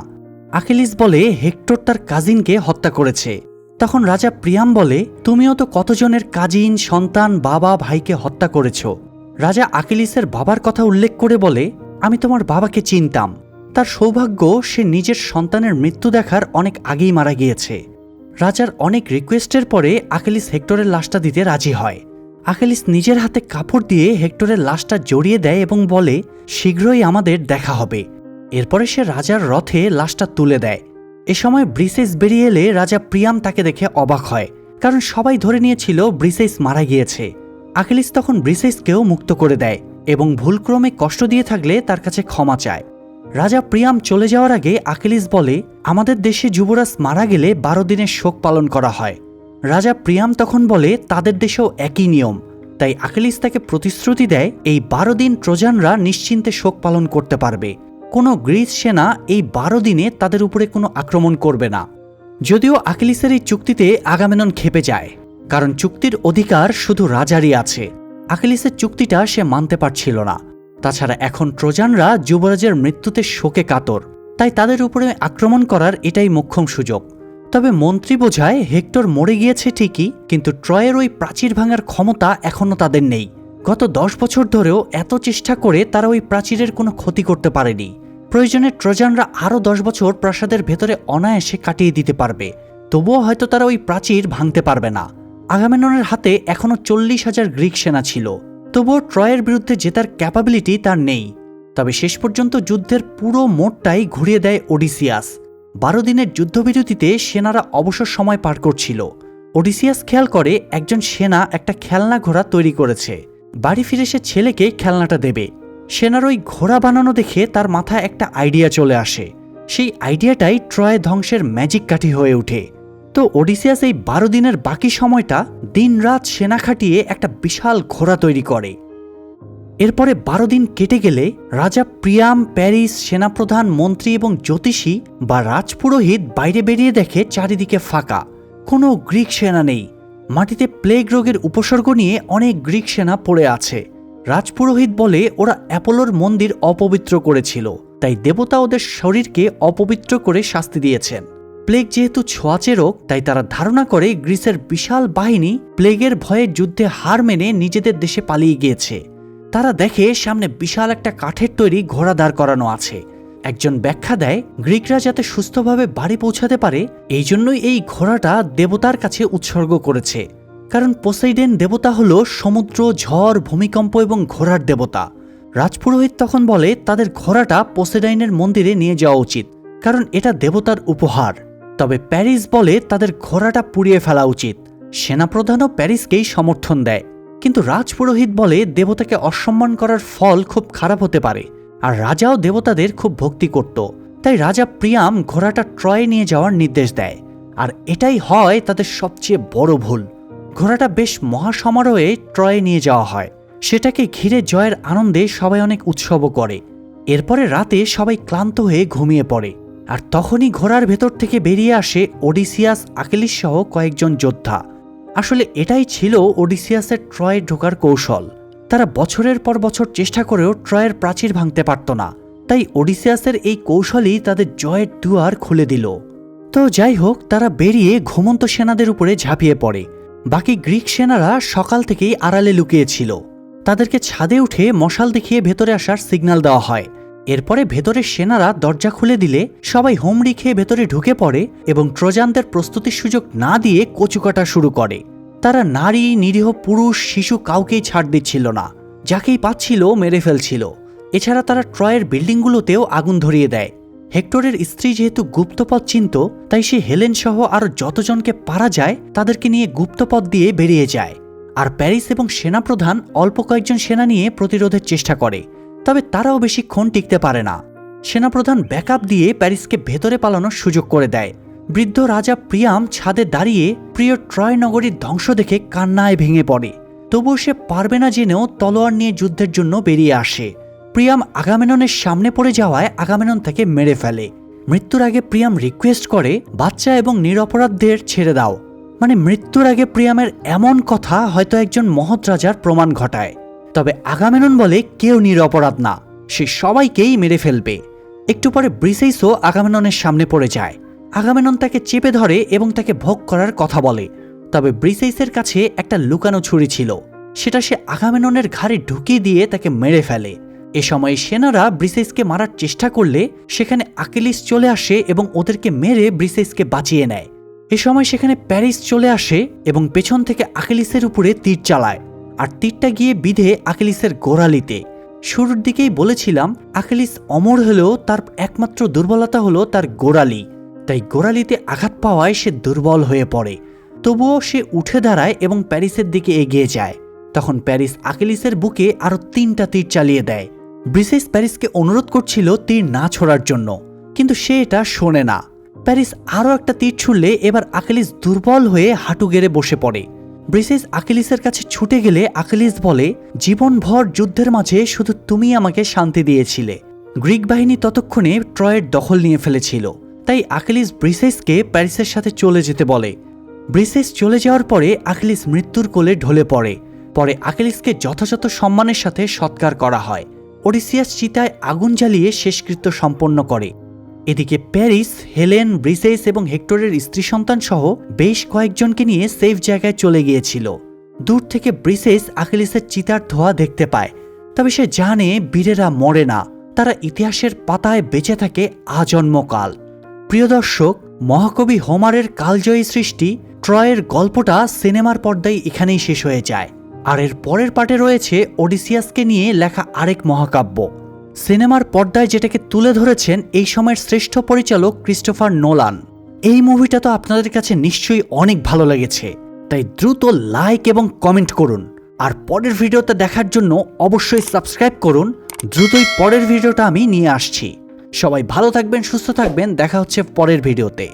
আকিলিস বলে হেক্টর তার কাজিনকে হত্যা করেছে। তখন রাজা প্রিয়াম বলে, তুমিও তো কতজনের কাজিন, সন্তান, বাবা, ভাইকে হত্যা করেছ। রাজা আকিলিসের বাবার কথা উল্লেখ করে বলে, আমি তোমার বাবাকে চিনতাম। তার সৌভাগ্য সে নিজের সন্তানের মৃত্যু দেখার অনেক আগেই মারা গিয়েছে। রাজার অনেক রিকোয়েস্টের পরে আকিলিস হেক্টরের লাশটা দিতে রাজি হয়। আকিলিস নিজের হাতে কাপড় দিয়ে হেক্টরের লাশটা জড়িয়ে দেয় এবং বলে, শীঘ্রই আমাদের দেখা হবে। এরপরে সে রাজার রথে লাশটা তুলে দেয়। এ সময় ব্রিসেস বেরিয়ে এলে রাজা প্রিয়াম তাকে দেখে অবাক হয়, কারণ সবাই ধরে নিয়েছিল ব্রিসেস মারা গিয়েছে। আকিলিস তখন ব্রিসেসকেও মুক্ত করে দেয় এবং ভুলক্রমে কষ্ট দিয়ে থাকলে তার কাছে ক্ষমা চায়। রাজা প্রিয়াম চলে যাওয়ার আগে আকিলিস বলে, আমাদের দেশে যুবরাজ মারা গেলে 12 দিনের শোক পালন করা হয়। রাজা প্রিয়াম তখন বলে তাদের দেশেও একই নিয়ম। তাই আকিলিস তাকে প্রতিশ্রুতি দেয় এই 12 দিন ট্রোজানরা নিশ্চিন্তে শোক পালন করতে পারবে। কোনো গ্রিস সেনা এই 12 দিনে তাদের উপরে কোনো আক্রমণ করবে না। যদিও আকিলিসের এই চুক্তিতে আগামেনন ক্ষেপে যায়, কারণ চুক্তির অধিকার শুধু রাজারই আছে। আকিলিসের চুক্তিটা সে মানতে পারছিল না। তাছাড়া এখন ট্রোজানরা যুবরাজের মৃত্যুতে শোকে কাতর, তাই তাদের উপরে আক্রমণ করার এটাই মোক্ষম সুযোগ। তবে মন্ত্রী বোঝায় হেক্টর মরে গিয়েছে ঠিকই, কিন্তু ট্রয়ের ওই প্রাচীর ভাঙার ক্ষমতা এখনও তাদের নেই। গত 10 বছর ধরেও এত চেষ্টা করে তারা ওই প্রাচীরের কোনো ক্ষতি করতে পারেনি। প্রয়োজনে ট্রোজানরা আরও 10 বছর প্রাসাদের ভেতরে অনায়াসে কাটিয়ে দিতে পারবে, তবুও হয়তো তারা ওই প্রাচীর ভাঙতে পারবে না। আগামেননের হাতে এখনও 40,000 গ্রিক সেনা ছিল, তবুও ট্রয়ের বিরুদ্ধে জেতার ক্যাপাবিলিটি তার নেই। তবে শেষ পর্যন্ত যুদ্ধের পুরো মোড়টাই ঘুরিয়ে দেয় ওডিসিয়াস। 12 দিনের যুদ্ধবিরতিতে সেনারা অবসর সময় পার করছিল। ওডিসিয়াস খেয়াল করে একজন সেনা একটা খেলনা ঘোড়া তৈরি করেছে। বাড়ি ফিরে সে ছেলেকে খেলনাটা দেবে, সেনার ওই ঘোড়া বানানো দেখে তার মাথায় একটা আইডিয়া চলে আসে। সেই আইডিয়াটাই ট্রয় ধ্বংসের ম্যাজিক কাঠি হয়ে ওঠে। তো ওডিসিয়াস এই 12 দিনের বাকি সময়টা দিনরাত সেনা খাটিয়ে একটা বিশাল ঘোড়া তৈরি করে। এরপরে 12 দিন কেটে গেলে রাজা প্রিয়াম, প্যারিস, সেনাপ্রধান, মন্ত্রী এবং জ্যোতিষী বা রাজপুরোহিত বাইরে বেরিয়ে দেখে চারিদিকে ফাঁকা, কোনো গ্রিক সেনা নেই। মাটিতে প্লেগ রোগের উপসর্গ নিয়ে অনেক গ্রিক সেনা পড়ে আছে। রাজপুরোহিত বলে ওরা অ্যাপোলোর মন্দির অপবিত্র করেছিল, তাই দেবতা ওদের শরীরকে অপবিত্র করে শাস্তি দিয়েছেন। প্লেগ যেহেতু ছোঁয়াচে রোগ, তাই তারা ধারণা করে গ্রিসের বিশাল বাহিনী প্লেগের ভয়ে যুদ্ধে হার মেনে নিজেদের দেশে পালিয়ে গিয়েছে। তারা দেখে সামনে বিশাল একটা কাঠের তৈরি ঘোড়া দাঁড় করানো আছে। একজন ব্যাখ্যা দেয়, গ্রিকরা যাতে সুস্থভাবে বাড়ি পৌঁছাতে পারে এই জন্যই এই ঘোড়াটা দেবতার কাছে উৎসর্গ করেছে। কারণ পোসাইডেন দেবতা হলো সমুদ্র, ঝড়, ভূমিকম্প এবং ঘোড়ার দেবতা। রাজপুরোহিত তখন বলে তাদের ঘোড়াটা পোসাইডাইনের মন্দিরে নিয়ে যাওয়া উচিত, কারণ এটা দেবতার উপহার। তবে প্যারিস বলে তাদের ঘোড়াটা পুড়িয়ে ফেলা উচিত। সেনাপ্রধানও প্যারিসকেই সমর্থন দেয়, কিন্তু রাজপুরোহিত বলে দেবতাকে অসম্মান করার ফল খুব খারাপ হতে পারে, আর রাজাও দেবতাদের খুব ভক্তি করত। তাই রাজা প্রিয়াম ঘোড়াটা ট্রয়ে নিয়ে যাওয়ার নির্দেশ দেয়, আর এটাই হয় তাদের সবচেয়ে বড় ভুল। ঘোড়াটা বেশ মহাসমারোহে ট্রয়ে নিয়ে যাওয়া হয়। সেটাকে ঘিরে জয়ের আনন্দে সবাই অনেক উৎসবও করে। এরপরে রাতে সবাই ক্লান্ত হয়ে ঘুমিয়ে পড়ে, আর তখনই ঘোড়ার ভেতর থেকে বেরিয়ে আসে ওডিসিয়াস, আকিলিস সহ কয়েকজন যোদ্ধা। আসলে এটাই ছিল ওডিসিয়াসের ট্রয়ে ঢোকার কৌশল। তারা বছরের পর বছর চেষ্টা করেও ট্রয়ের প্রাচীর ভাঙতে পারত না, তাই ওডিসিয়াসের এই কৌশলই তাদের জয়ের দুয়ার খুলে দিল। তো যাই হোক, তারা বেরিয়ে ঘুমন্ত সেনাদের উপরে ঝাঁপিয়ে পড়ে। বাকি গ্রিক সেনারা সকাল থেকেই আড়ালে লুকিয়েছিল। তাদেরকে ছাদে উঠে মশাল দেখিয়ে ভেতরে আসার সিগন্যাল দেওয়া হয়। এরপরে ভেতরের সেনারা দরজা খুলে দিলে সবাই হুমড়ি খেয়ে ভেতরে ঢুকে পড়ে এবং ট্রোজানদের প্রস্তুতির সুযোগ না দিয়ে কচুকাটা শুরু করে। তারা নারী, নিরীহ পুরুষ, শিশু কাউকেই ছাড় দিচ্ছিল না, যাকেই পাচ্ছিল মেরে ফেলছিল। এছাড়া তারা ট্রয়ের বিল্ডিংগুলোতেও আগুন ধরিয়ে দেয়। হেক্টরের স্ত্রী যেহেতু গুপ্তপথ চিনত, তাই সে হেলেন সহ আরো যতজনকে পারা যায় তাদেরকে নিয়ে গুপ্তপথ দিয়ে বেরিয়ে যায়। আর প্যারিস এবং সেনাপ্রধান অল্প কয়েকজন সেনা নিয়ে প্রতিরোধের চেষ্টা করে, তবে তারাও বেশিক্ষণ টিকতে পারে না। সেনাপ্রধান ব্যাকআপ দিয়ে প্যারিসকে ভেতরে পালানোর সুযোগ করে দেয়। বৃদ্ধ রাজা প্রিয়াম ছাদে দাঁড়িয়ে প্রিয় ট্রয় নগরীর ধ্বংস দেখে কান্নায় ভেঙে পড়ে। তবুও সে পারবে না জেনেও তলোয়ার নিয়ে যুদ্ধের জন্য বেরিয়ে আসে। প্রিয়াম আগামেননের সামনে পড়ে যাওয়ায় আগামেনন তাকে মেরে ফেলে। মৃত্যুর আগে প্রিয়াম রিকোয়েস্ট করে, বাচ্চা এবং নিরপরাধদের ছেড়ে দাও। মানে মৃত্যুর আগে প্রিয়ামের এমন কথা হয়তো একজন মহৎ রাজার প্রমাণ ঘটায়। তবে আগামেনন বলে কেউ নিরপরাধ না, সে সবাইকেই মেরে ফেলবে। একটু পরে ব্রিসেইসও আগামেননের সামনে পড়ে যায়। আগামেনন তাকে চেপে ধরে এবং তাকে ভোগ করার কথা বলে। তবে ব্রিসেইসের কাছে একটা লুকানো ছুরি ছিল, সেটা সে আগামেননের ঘাড়ে ঢুকিয়ে দিয়ে তাকে মেরে ফেলে। এ সময় সেনারা ব্রিসেইসকে মারার চেষ্টা করলে সেখানে আকিলিস চলে আসে এবং ওদেরকে মেরে ব্রিসেইসকে বাঁচিয়ে নেয়। এ সময় সেখানে প্যারিস চলে আসে এবং পেছন থেকে আকিলিসের উপরে তীর চালায়, আর তীরটা গিয়ে বিধে আকিলিসের গোড়ালিতে। শুরুর দিকেই বলেছিলাম আকিলিস অমর হলেও তার একমাত্র দুর্বলতা হলো তার গোড়ালি, তাই গোড়ালিতে আঘাত পাওয়ায় সে দুর্বল হয়ে পড়ে। তবুও সে উঠে দাঁড়ায় এবং প্যারিসের দিকে এগিয়ে যায়। তখন প্যারিস আকিলিসের বুকে আরো 3টা তীর চালিয়ে দেয়। ব্রিসেইস প্যারিসকে অনুরোধ করছিল তীর না ছোড়ার জন্য, কিন্তু সে এটা শোনে না। প্যারিস আরও একটা তীর ছুড়লে এবার আকিলিস দুর্বল হয়ে হাঁটু গেড়ে বসে পড়ে। ব্রিসেইস আকিলিসের কাছে ছুটে গেলে আকিলিস বলে, জীবনভর যুদ্ধের মাঝে শুধু তুমি আমাকে শান্তি দিয়েছিলে। গ্রিক বাহিনী ততক্ষণে ট্রয়ের দখল নিয়ে ফেলেছিল, তাই আকিলিস ব্রিসেইসকে প্যারিসের সাথে চলে যেতে বলে। ব্রিসেইস চলে যাওয়ার পরে আকিলিস মৃত্যুর কোলে ঢলে পড়ে। পরে আকিলিসকে যথাযথ সম্মানের সাথে সৎকার করা হয়। ওডিসিয়াস চিতায় আগুন জ্বালিয়ে শেষকৃত্য সম্পন্ন করে। এদিকে প্যারিস, হেলেন, ব্রিসেইস এবং হেক্টরের স্ত্রী সন্তান সহ বেশ কয়েকজনকে নিয়ে সেফ জায়গায় চলে গিয়েছিল। দূর থেকে ব্রিসেইস আকিলিসের চিতার ধোঁয়া দেখতে পায়, তবে সে জানে বীরেরা মরে না, তারা ইতিহাসের পাতায় বেঁচে থাকে আজন্মকাল। প্রিয় দর্শক, মহাকবি হোমারের কালজয়ী সৃষ্টি ট্রয়ের গল্পটা সিনেমার পর্দায় এখানেই শেষ হয়ে যায়। আর এর পরের পার্টে রয়েছে ওডিসিয়াসকে নিয়ে লেখা আরেক মহাকাব্য। সিনেমার পর্দায় যেটাকে তুলে ধরেছেন এই সময়ের শ্রেষ্ঠ পরিচালক ক্রিস্টোফার নোলান। এই মুভিটা তো আপনাদের কাছে নিশ্চয়ই অনেক ভালো লেগেছে, তাই দ্রুত লাইক এবং কমেন্ট করুন। আর পরের ভিডিওতে দেখার জন্য অবশ্যই সাবস্ক্রাইব করুন দ্রুতই পরের ভিডিওটা আমি নিয়ে আসছি। সবাই ভালো থাকবেন, সুস্থ থাকবেন, দেখা হচ্ছে পরের ভিডিওতে।